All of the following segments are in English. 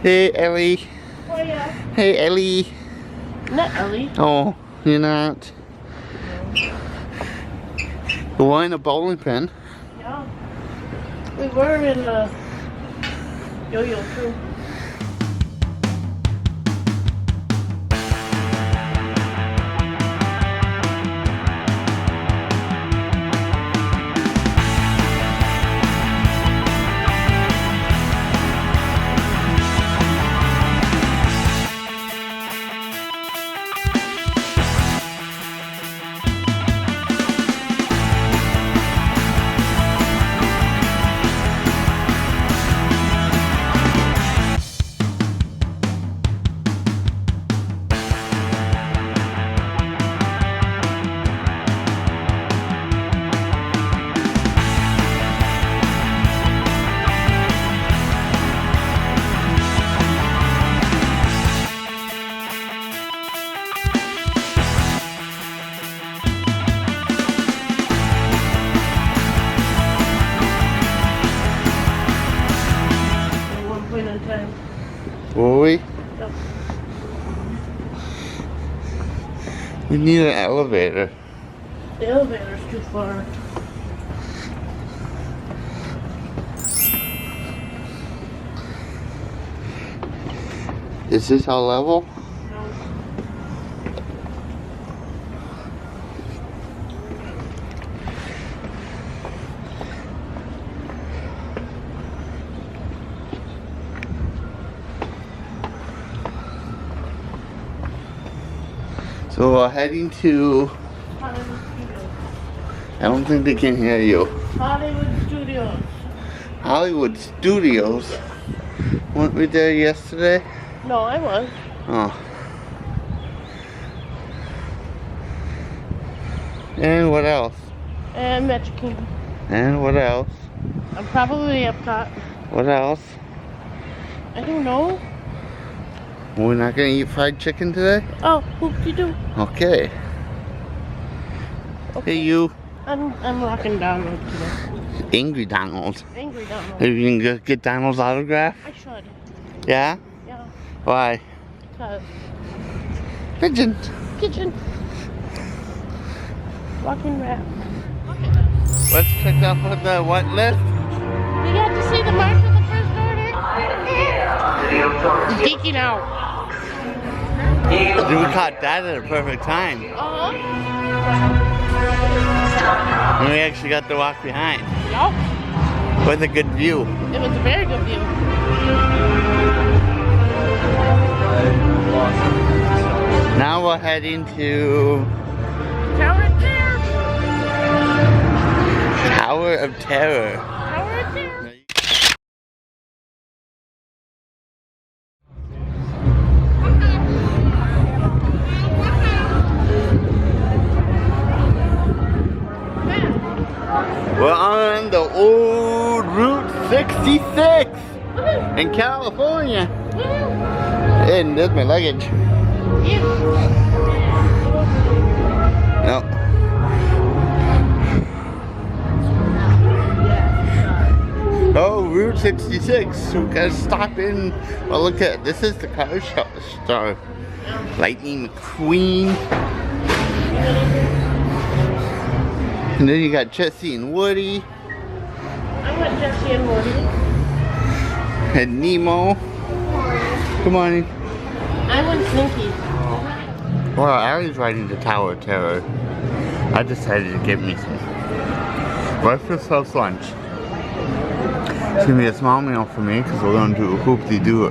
Hey, Ellie. Oh, yeah. Hey, Ellie. Not Ellie. Oh, you're not. You were in a bowling pin. Yeah. We were in a yo-yo too. At one point in time. Were we? Yep. We need an elevator. The elevator's too far. Is this all level? No. So we're heading to... Hollywood Studios. I don't think they can hear you. Hollywood Studios. Hollywood Studios. Weren't we there yesterday? No, I was. Oh. And what else? And Magic Kingdom. And what else? I'm probably Epcot. What else? I don't know. We're not gonna eat fried chicken today? Oh, whoop-de-doo. Okay. Hey you. I'm rocking Donald today. Angry Donald. Angry Donald. Maybe you can get Donald's autograph? I should. Yeah? Yeah. Why? Because Pigeon. kitchen. Walking rat. Let's check off on the what list? You got to see the mark of the first order? Geeking out. Dude, we caught that at a perfect time. Uh-huh. And we actually got to walk behind. Yup. With a good view. It was a very good view. Now we're heading to Tower of Terror. Tower of Terror. Tower of Terror. We're on the old Route 66 in California. And there's my luggage. Nope. Oh, Route 66. We gotta stop in. Well, look at this. Is the car store. Lightning McQueen. And then you got Jesse and Woody. I went Jesse and Woody. And Nemo. Good morning. I went Slinky. Well, Allie's riding the Tower of Terror. I decided to get me some breakfast plus lunch. It's gonna be a small meal for me because we're gonna do a hoop-de-doo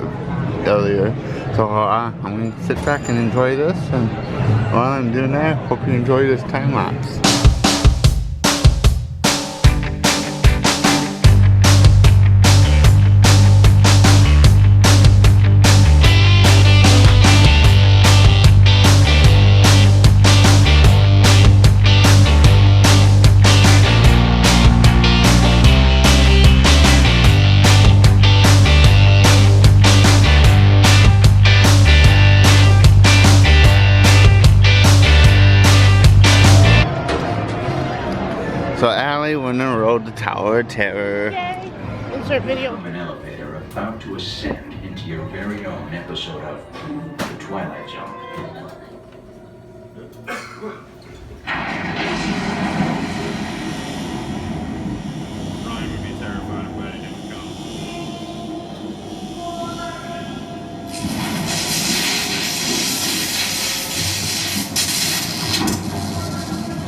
earlier. So I'm gonna sit back and enjoy this. And while I'm doing that, hope you enjoy this time lapse. So Allie went and rode the Tower of Terror. Yay. Insert video. From an elevator about to ascend into to your very own episode of The Twilight Zone. Ryan would be terrified. I'm glad he didn't come.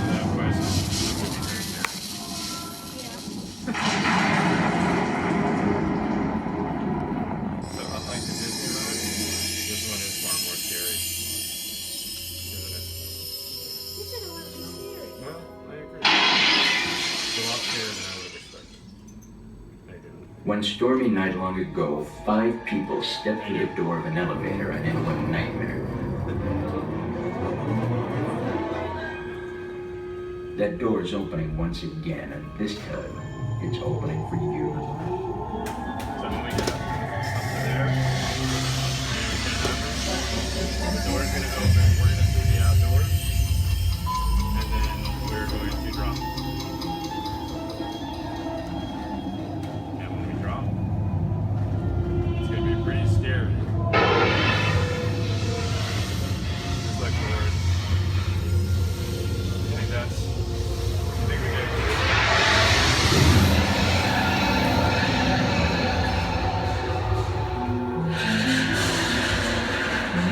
That question would be very scary. So unlike the Disney ride, this one is far more scary, isn't it? You said it wasn't scary. Well, I agree. It's a lot scarier than I would have expected. I do. One stormy night long ago, 5 people stepped through the door of an elevator and into a nightmare. That door is opening once again, and this time, it's opening for you. So when we get up there, the door's going to open, we're going to see the outdoors, and then we're going to drop. And when we drop, it's going to be pretty scary. Just like the word. I think that's, I think we get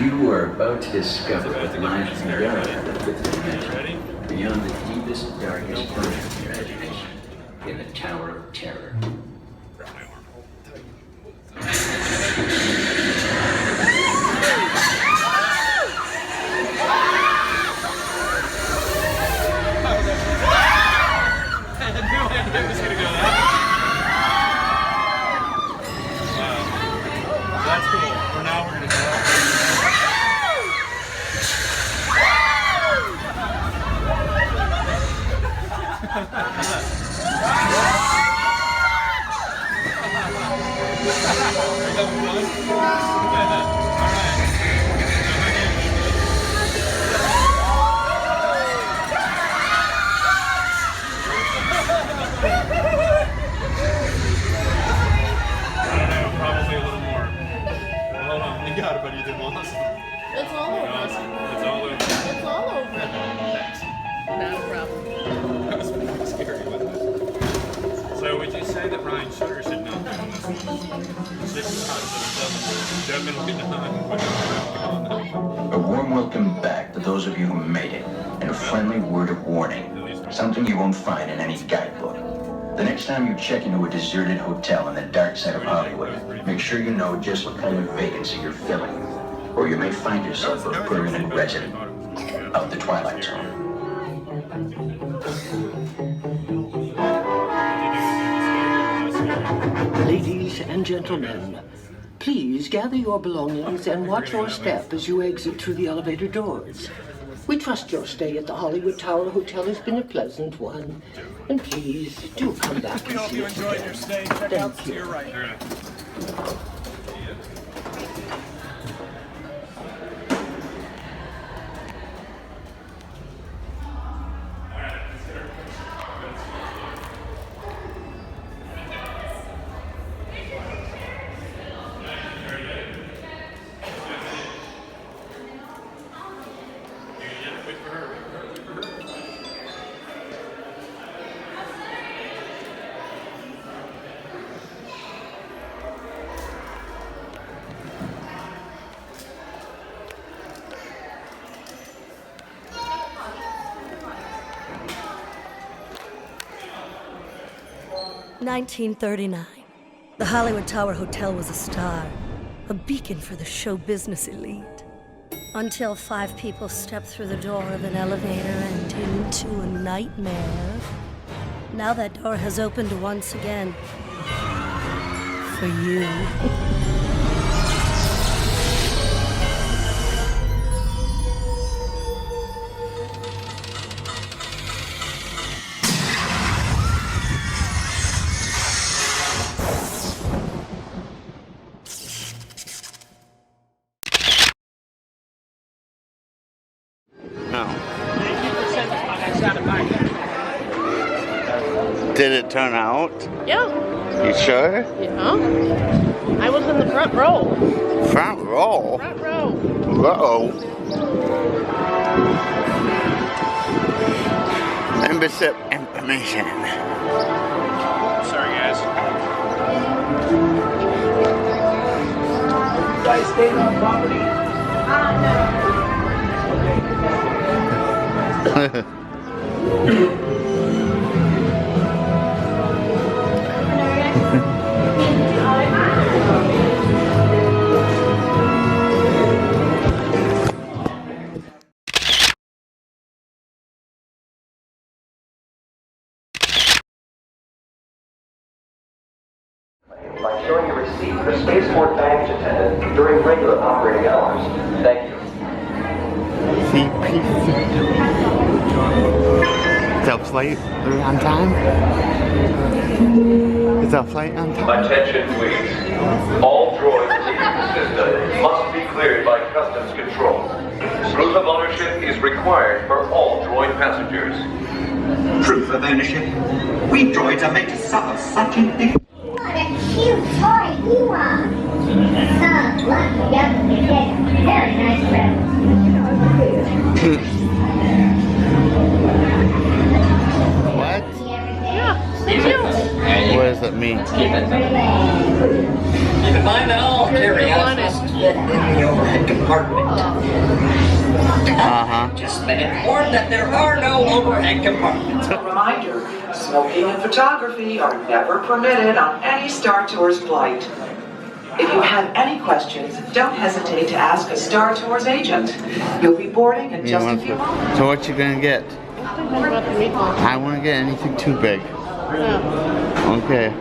You are about to discover what lies beyond the fifth dimension, ready? beyond the deepest, darkest version of your imagination, in the Tower of Terror. That's cool. For now, we're going to go. Probably a little more. Well, hold on. You got it, buddy. You did one. It's all over. It's all over. It's all over. Not a problem. That was pretty scary, wasn't it? So would you say that Ryan Sugar should not be on this one? Definitely not. A warm welcome back to those of you who made it, and a friendly word of warning. Something you won't find in any guidebook. The next time you check into a deserted hotel on the dark side of Hollywood, make sure you know just what kind of vacancy you're filling, or you may find yourself a permanent resident of the Twilight Zone. Ladies and gentlemen, please gather your belongings and watch your step as you exit through the elevator doors. We trust your stay at the Hollywood Tower Hotel has been a pleasant one. And please, do come back and see us again. Thank you. $1939. The Hollywood Tower Hotel was a star, a beacon for the show business elite. Until 5 people stepped through the door of an elevator and into a nightmare. Now that door has opened once again. For you. Did it turn out? Yeah. You sure? Yeah. I was in the front row. Front row? Front row. Uh-oh. Membership information. Sorry, guys. Guys, staying on property. By showing a receipt for spaceport baggage attendant during regular operating hours. Thank you. Is that flight on time? Is that flight on time? Attention, please. All droids in the system must be cleared by customs control. Proof of ownership is required for all droid passengers. Proof of ownership? We droids are made to suffer such indignity. What a cute toy you are! Some lucky young kid. Very nice present. What? Yeah, me too. What does it mean? Keep in mind that all carry-outs must fit in the overhead compartment. Uh-huh. Just been informed that there are no overhead compartments. A reminder, smoking and photography are never permitted on any Star Tours flight. If you have any questions, don't hesitate to ask a Star Tours agent. You'll be boarding in just a few moments. So what you gonna get? What about the meatballs? I wanna get anything too big. Yeah. Okay.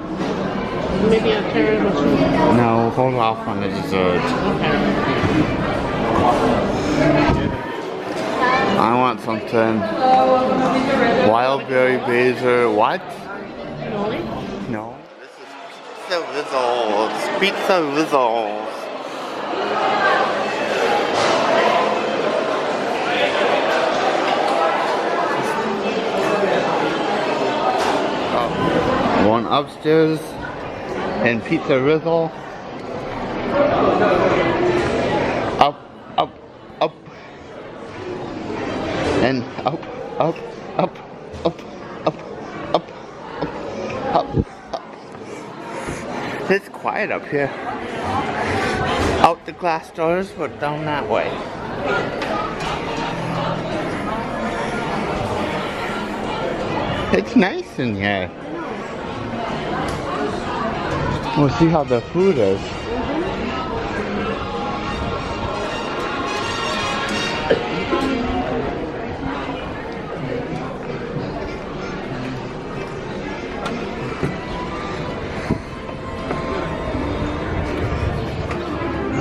Maybe a tiramisu. No, hold off on the dessert. Okay. I want something. Wild berry basil. What? Noli? No. This is pizza Rizzles. Pizza Rizzles. Oh. One upstairs and pizza Rizzle. Up, up, up. And up, up, up, up, up, up, up, up, up. It's quiet up here. Out the glass doors, but down that way. It's nice in here. We'll see how the food is.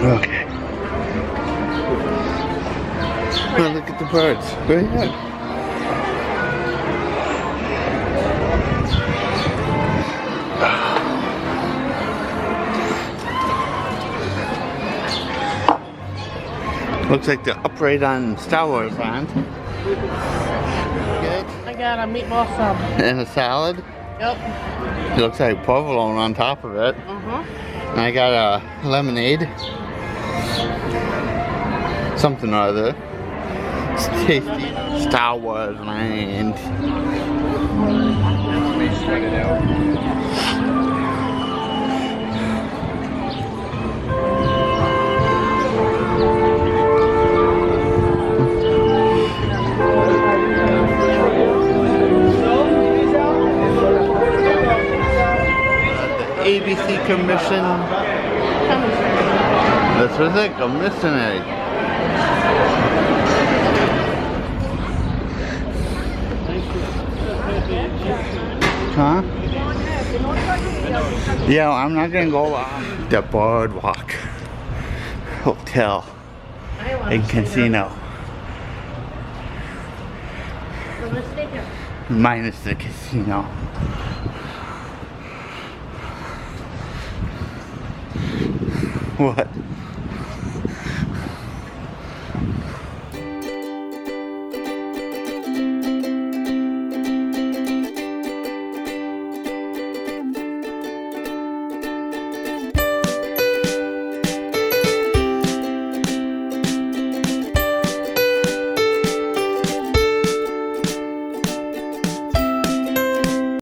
Okay. Oh, look at the birds. Very good. Looks like the upgrade on Star Wars land. Good. I got a meatball sub. And a salad. Yep. It looks like provolone on top of it. Uh-huh. And I got a lemonade. Something or other. It's tasty. Star Wars land. They sweat it out. ABC Commission. This was it, commissionary. Huh? Yeah, I'm not gonna go the Boardwalk Hotel and Casino. Minus the casino. What?